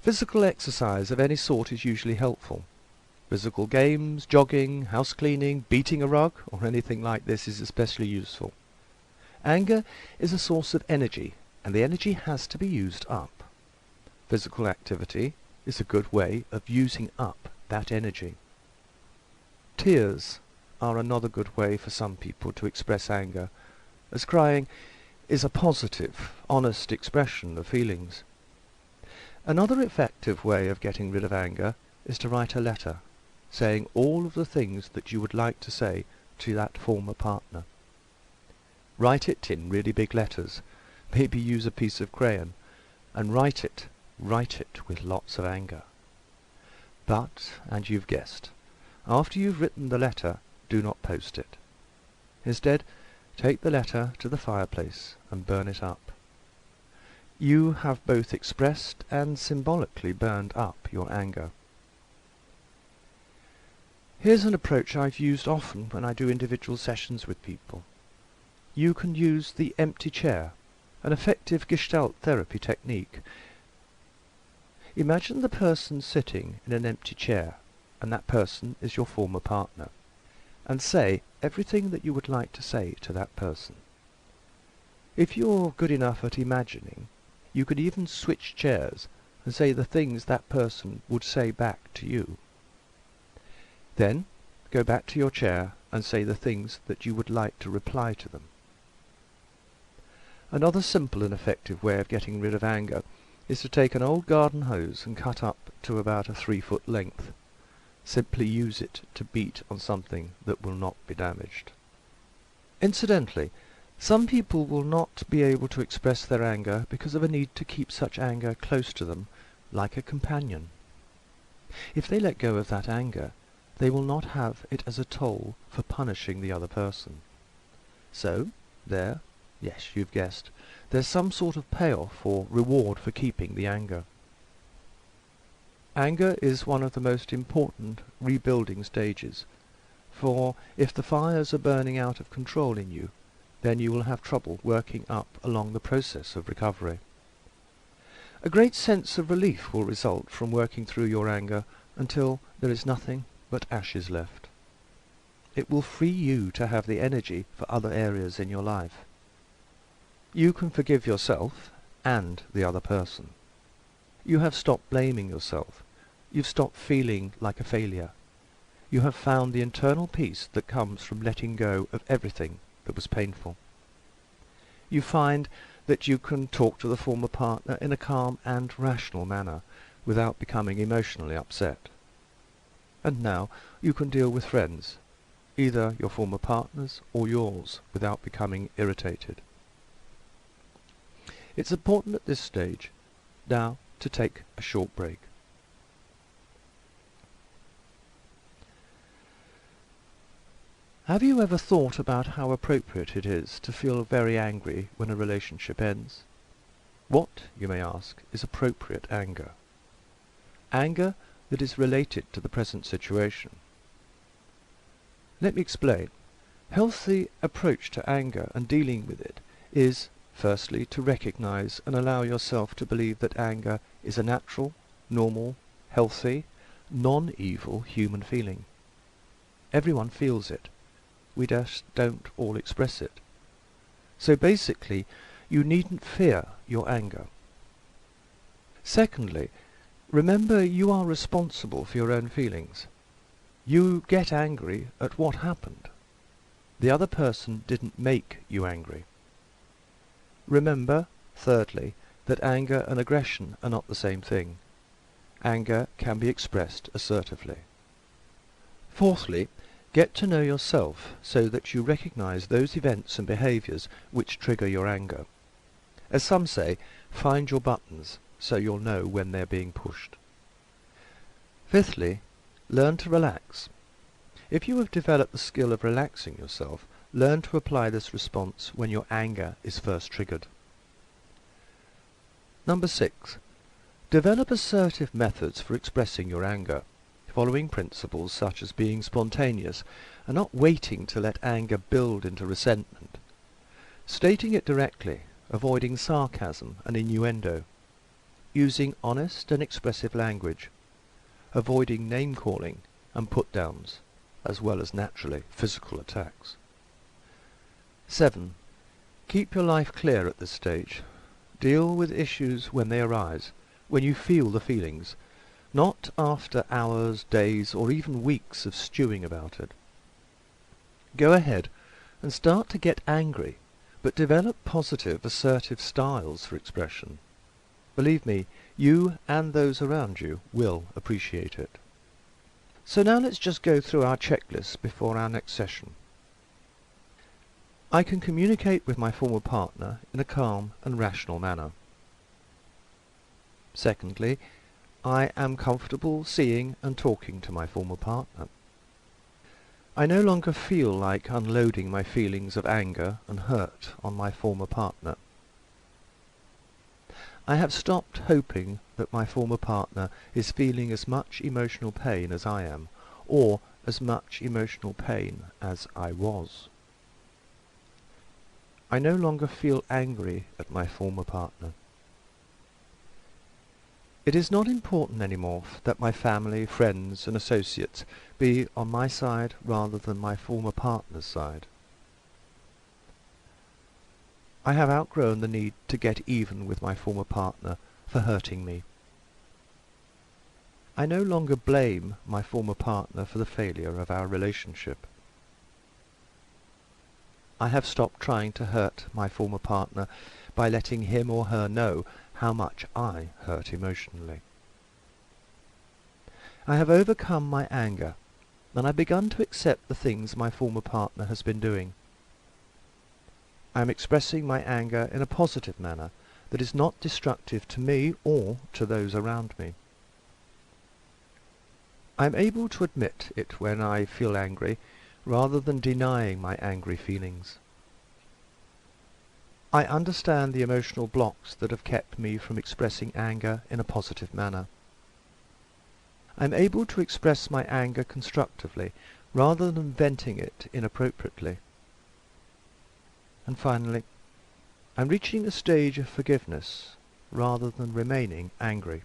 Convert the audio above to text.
Physical exercise of any sort is usually helpful. Physical games, jogging, house cleaning, beating a rug, or anything like this is especially useful. Anger is a source of energy, and the energy has to be used up. Physical activity is a good way of using up that energy. Tears are another good way for some people to express anger, as crying is a positive, honest expression of feelings. Another effective way of getting rid of anger is to write a letter, saying all of the things that you would like to say to that former partner. Write it in really big letters, maybe use a piece of crayon, and write it with lots of anger. But, and you've guessed, after you've written the letter, do not post it. Instead, take the letter to the fireplace and burn it up. You have both expressed and symbolically burned up your anger. Here's an approach I've used often when I do individual sessions with people. You can use the empty chair, an effective Gestalt therapy technique. Imagine the person sitting in an empty chair, and that person is your former partner, and say everything that you would like to say to that person. If you're good enough at imagining, you could even switch chairs and say the things that person would say back to you. Then go back to your chair and say the things that you would like to reply to them. Another simple and effective way of getting rid of anger is to take an old garden hose and cut up to about a 3-foot length. Simply use it to beat on something that will not be damaged. Incidentally, some people will not be able to express their anger because of a need to keep such anger close to them, like a companion. If they let go of that anger, they will not have it as a toll for punishing the other person. So, there, yes, you've guessed, there's some sort of payoff or reward for keeping the anger. Anger is one of the most important rebuilding stages, for if the fires are burning out of control in you, then you will have trouble working up along the process of recovery. A great sense of relief will result from working through your anger until there is nothing but ashes left. It will free you to have the energy for other areas in your life. You can forgive yourself and the other person. You have stopped blaming yourself. You've stopped feeling like a failure. You have found the internal peace that comes from letting go of everything that was painful. You find that you can talk to the former partner in a calm and rational manner without becoming emotionally upset. And now you can deal with friends, either your former partners or yours, without becoming irritated. It's important at this stage now to take a short break. Have you ever thought about how appropriate it is to feel very angry when a relationship ends? What, you may ask, is appropriate anger? Anger that is related to the present situation. Let me explain. Healthy approach to anger and dealing with it is, firstly, to recognize and allow yourself to believe that anger is a natural, normal, healthy, non-evil human feeling. Everyone feels it. We just don't all express it. So basically, you needn't fear your anger. Secondly, remember you are responsible for your own feelings. You get angry at what happened. The other person didn't make you angry. Remember, thirdly, that anger and aggression are not the same thing. Anger can be expressed assertively. Fourthly, get to know yourself so that you recognize those events and behaviors which trigger your anger. As some say, find your buttons so you'll know when they're being pushed. Fifthly, learn to relax. If you have developed the skill of relaxing yourself, learn to apply this response when your anger is first triggered. Number 6. Develop assertive methods for expressing your anger, following principles such as being spontaneous and not waiting to let anger build into resentment. Stating it directly, avoiding sarcasm and innuendo. using honest and expressive language, avoiding name-calling and put-downs, as well as naturally physical attacks. 7. Keep your life clear at this stage. Deal with issues when they arise, when you feel the feelings, not after hours, days, or even weeks of stewing about it. Go ahead and start to get angry, but develop positive, assertive styles for expression. Believe me, you and those around you will appreciate it. So now let's just go through our checklist before our next session. I can communicate with my former partner in a calm and rational manner. Secondly, I am comfortable seeing and talking to my former partner. I no longer feel like unloading my feelings of anger and hurt on my former partner. I have stopped hoping that my former partner is feeling as much emotional pain as I am, or as much emotional pain as I was. I no longer feel angry at my former partner. It is not important anymore that my family, friends and associates be on my side rather than my former partner's side. I have outgrown the need to get even with my former partner for hurting me. I no longer blame my former partner for the failure of our relationship. I have stopped trying to hurt my former partner by letting him or her know how much I hurt emotionally. I have overcome my anger, and I've begun to accept the things my former partner has been doing. I am expressing my anger in a positive manner that is not destructive to me or to those around me. I am able to admit it when I feel angry, rather than denying my angry feelings. I understand the emotional blocks that have kept me from expressing anger in a positive manner. I am able to express my anger constructively, rather than venting it inappropriately. And finally, I am reaching a stage of forgiveness, rather than remaining angry.